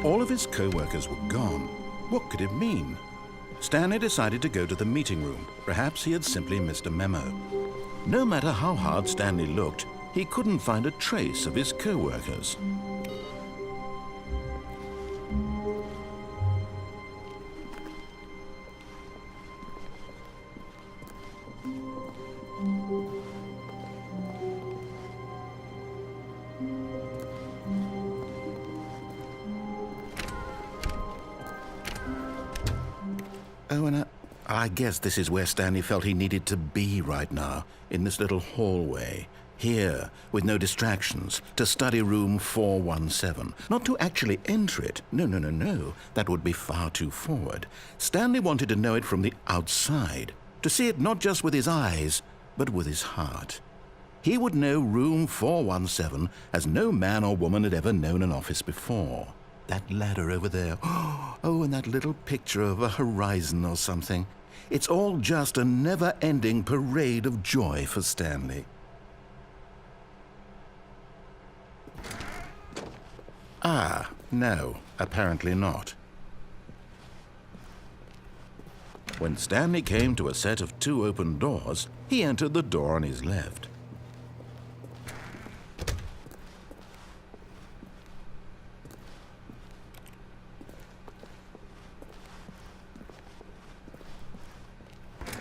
All of his co-workers were gone. What could it mean? Stanley decided to go to the meeting room. Perhaps he had simply missed a memo. No matter how hard Stanley looked, he couldn't find a trace of his co-workers. Oh, and I guess this is where Stanley felt he needed to be right now, in this little hallway. Here, with no distractions, to study room 417. Not to actually enter it. No. That would be far too forward. Stanley wanted to know it from the outside. To see it not just with his eyes, but with his heart. He would know room 417 as no man or woman had ever known an office before. That ladder over there. Oh, and that little picture of a horizon or something. It's all just a never-ending parade of joy for Stanley. Ah, no, apparently not. When Stanley came to a set of 2 open doors, he entered the door on his left.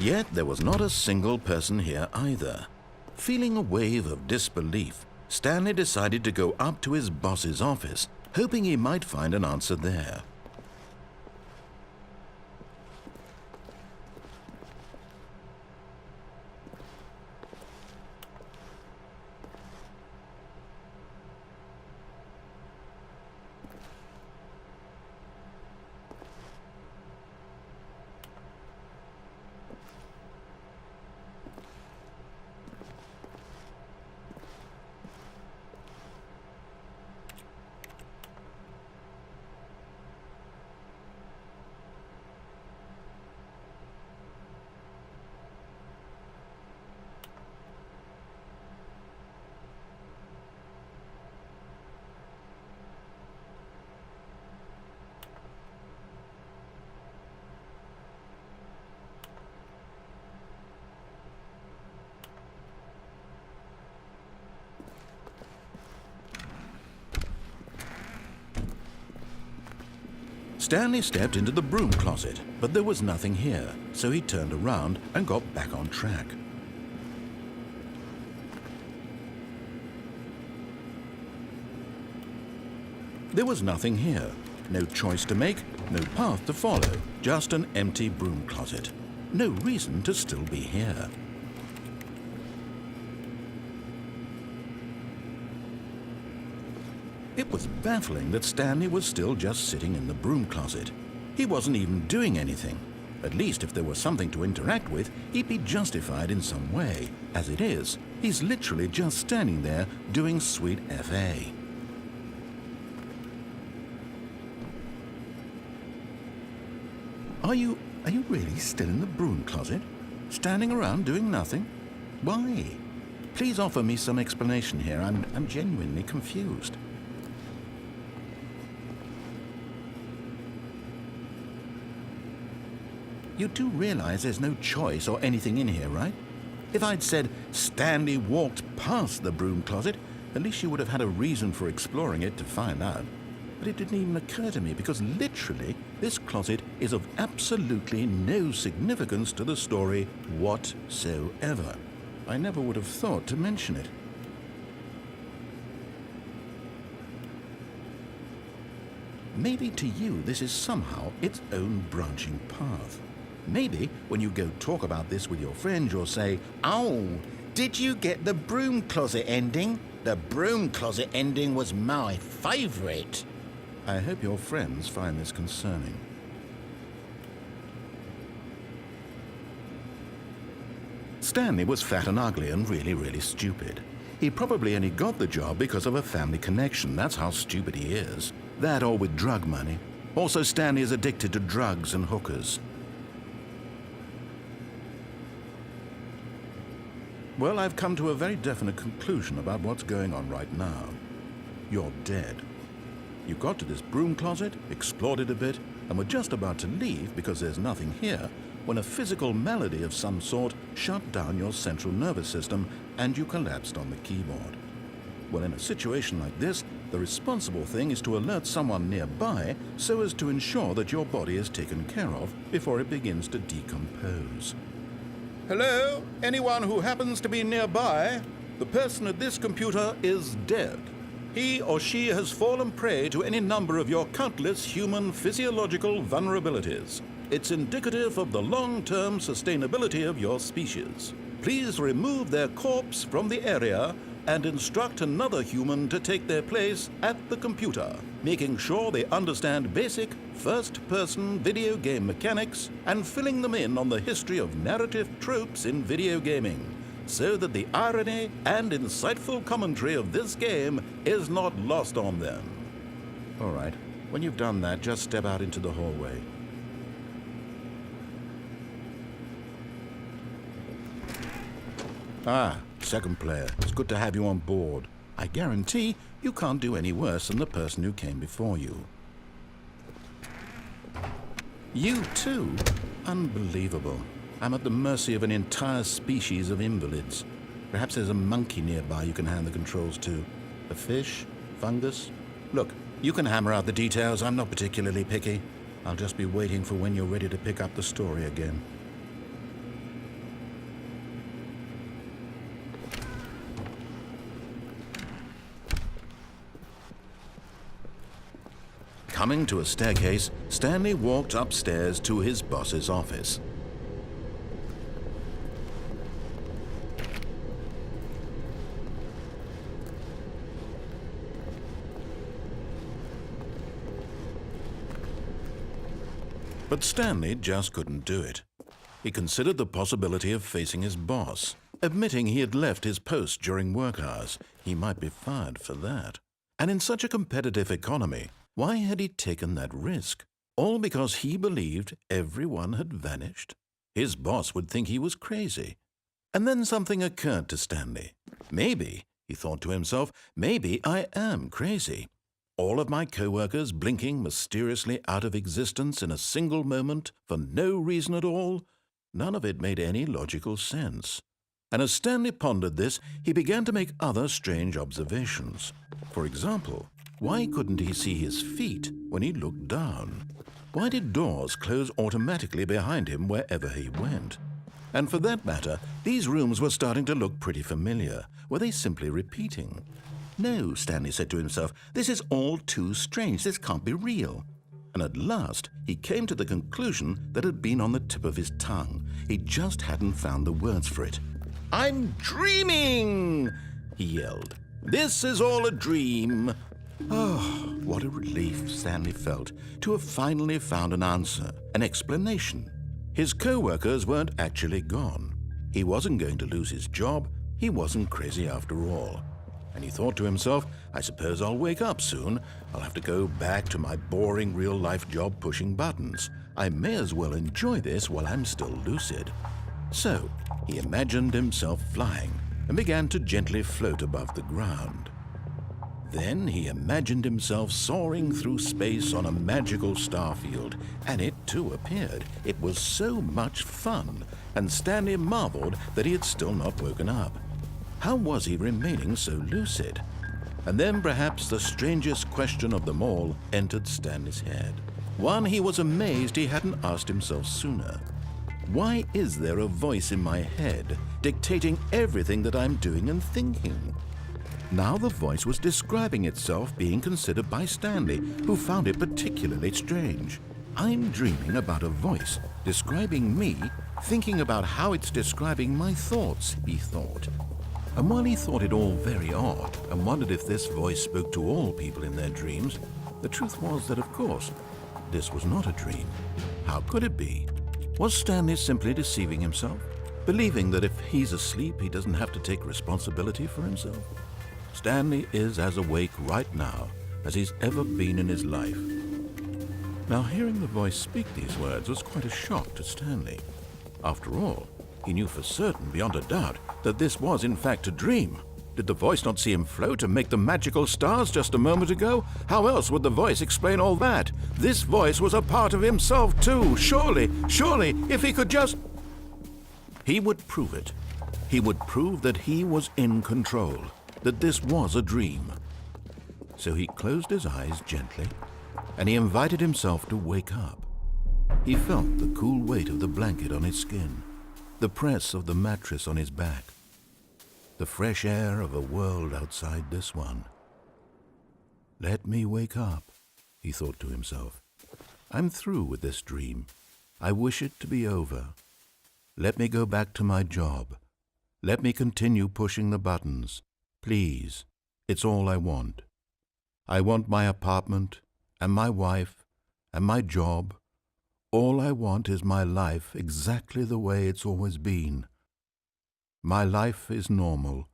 Yet there was not a single person here either. Feeling a wave of disbelief, Stanley decided to go up to his boss's office, hoping he might find an answer there. Stanley stepped into the broom closet, but there was nothing here, so he turned around and got back on track. There was nothing here. No choice to make, no path to follow, just an empty broom closet. No reason to still be here. It was baffling that Stanley was still just sitting in the broom closet. He wasn't even doing anything. At least if there was something to interact with, he'd be justified in some way. As it is, he's literally just standing there doing sweet FA. Are you really still in the broom closet? Standing around doing nothing? Why? Please offer me some explanation here. I'm genuinely confused. You do realize there's no choice or anything in here, right? If I'd said Stanley walked past the broom closet, at least you would have had a reason for exploring it to find out. But it didn't even occur to me because literally this closet is of absolutely no significance to the story whatsoever. I never would have thought to mention it. Maybe to you this is somehow its own branching path. Maybe when you go talk about this with your friends, you'll say, "Oh, did you get the broom closet ending? The broom closet ending was my favorite." I hope your friends find this concerning. Stanley was fat and ugly and really stupid. He probably only got the job because of a family connection. That's how stupid he is. That or with drug money. Also, Stanley is addicted to drugs and hookers. Well, I've come to a very definite conclusion about what's going on right now. You're dead. You got to this broom closet, explored it a bit, and were just about to leave because there's nothing here, when a physical malady of some sort shut down your central nervous system and you collapsed on the keyboard. Well, in a situation like this, the responsible thing is to alert someone nearby so as to ensure that your body is taken care of before it begins to decompose. Hello? Anyone who happens to be nearby? The person at this computer is dead. He or she has fallen prey to any number of your countless human physiological vulnerabilities. It's indicative of the long-term sustainability of your species. Please remove their corpse from the area and instruct another human to take their place at the computer, making sure they understand basic first-person video game mechanics and filling them in on the history of narrative tropes in video gaming, so that the irony and insightful commentary of this game is not lost on them. All right, when you've done that, just step out into the hallway. Ah, second player. It's good to have you on board. I guarantee you can't do any worse than the person who came before you. You too? Unbelievable. I'm at the mercy of an entire species of invalids. Perhaps there's a monkey nearby you can hand the controls to. A fish? Fungus? Look, you can hammer out the details. I'm not particularly picky. I'll just be waiting for when you're ready to pick up the story again. Coming to a staircase, Stanley walked upstairs to his boss's office. But Stanley just couldn't do it. He considered the possibility of facing his boss. Admitting he had left his post during work hours, he might be fired for that. And in such a competitive economy, why had he taken that risk? All because he believed everyone had vanished? His boss would think he was crazy. And then something occurred to Stanley. Maybe, he thought to himself, maybe I am crazy. All of my co-workers blinking mysteriously out of existence in a single moment for no reason at all? None of it made any logical sense. And as Stanley pondered this, he began to make other strange observations. For example, why couldn't he see his feet when he looked down? Why did doors close automatically behind him wherever he went? And for that matter, these rooms were starting to look pretty familiar. Were they simply repeating? No, Stanley said to himself, this is all too strange. This can't be real. And at last, he came to the conclusion that had been on the tip of his tongue. He just hadn't found the words for it. I'm dreaming, he yelled. This is all a dream. Oh, what a relief Stanley felt to have finally found an answer, an explanation. His co-workers weren't actually gone. He wasn't going to lose his job. He wasn't crazy after all. And he thought to himself, I suppose I'll wake up soon. I'll have to go back to my boring real-life job pushing buttons. I may as well enjoy this while I'm still lucid. So he imagined himself flying and began to gently float above the ground. Then he imagined himself soaring through space on a magical starfield, and it too appeared. It was so much fun, and Stanley marveled that he had still not woken up. How was he remaining so lucid? And then perhaps the strangest question of them all entered Stanley's head. One he was amazed he hadn't asked himself sooner. Why is there a voice in my head dictating everything that I'm doing and thinking? Now the voice was describing itself being considered by Stanley, who found it particularly strange. I'm dreaming about a voice describing me, thinking about how it's describing my thoughts, he thought. And while he thought it all very odd and wondered if this voice spoke to all people in their dreams, the truth was that, of course, this was not a dream. How could it be? Was Stanley simply deceiving himself, believing that if he's asleep, he doesn't have to take responsibility for himself? Stanley is as awake right now as he's ever been in his life. Now, hearing the voice speak these words was quite a shock to Stanley. After all, he knew for certain, beyond a doubt, that this was in fact a dream. Did the voice not see him float and make the magical stars just a moment ago? How else would the voice explain all that? This voice was a part of himself too. Surely, if he could just... He would prove it. He would prove that he was in control, that this was a dream. So he closed his eyes gently, and he invited himself to wake up. He felt the cool weight of the blanket on his skin, the press of the mattress on his back, the fresh air of a world outside this one. Let me wake up, he thought to himself. I'm through with this dream. I wish it to be over. Let me go back to my job. Let me continue pushing the buttons. Please, it's all I want. I want my apartment, and my wife, and my job. All I want is my life exactly the way it's always been. My life is normal.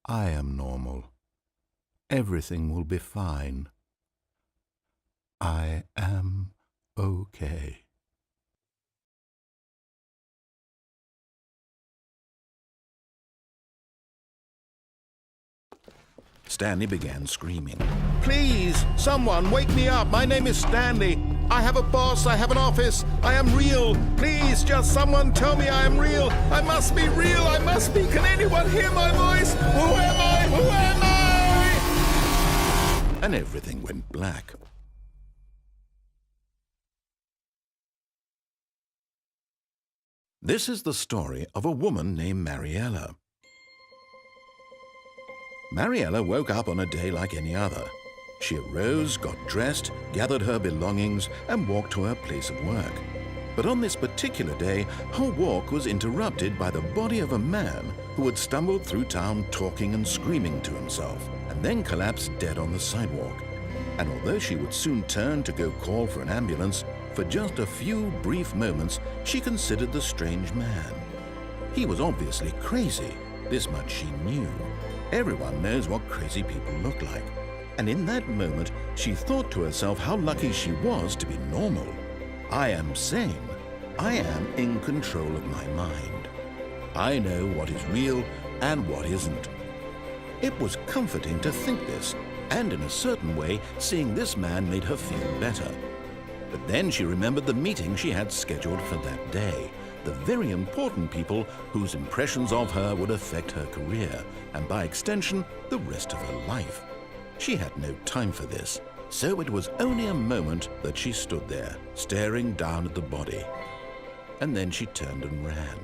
I am normal. Everything will be fine. I am okay. Stanley began screaming. Please, someone, wake me up. My name is Stanley. I have a boss. I have an office. I am real. Please, just someone tell me I am real. I must be real. I must be. Can anyone hear my voice? Who am I? Who am I? And everything went black. This is the story of a woman named Mariella. Mariella woke up on a day like any other. She arose, got dressed, gathered her belongings, and walked to her place of work. But on this particular day, her walk was interrupted by the body of a man who had stumbled through town talking and screaming to himself, and then collapsed dead on the sidewalk. And although she would soon turn to go call for an ambulance, for just a few brief moments she considered the strange man. He was obviously crazy. This much she knew. Everyone knows what crazy people look like. And in that moment, she thought to herself how lucky she was to be normal. I am sane. I am in control of my mind. I know what is real and what isn't. It was comforting to think this, and in a certain way, seeing this man made her feel better. But then she remembered the meeting she had scheduled for that day. The very important people whose impressions of her would affect her career, and by extension, the rest of her life. She had no time for this, so it was only a moment that she stood there, staring down at the body. And then she turned and ran.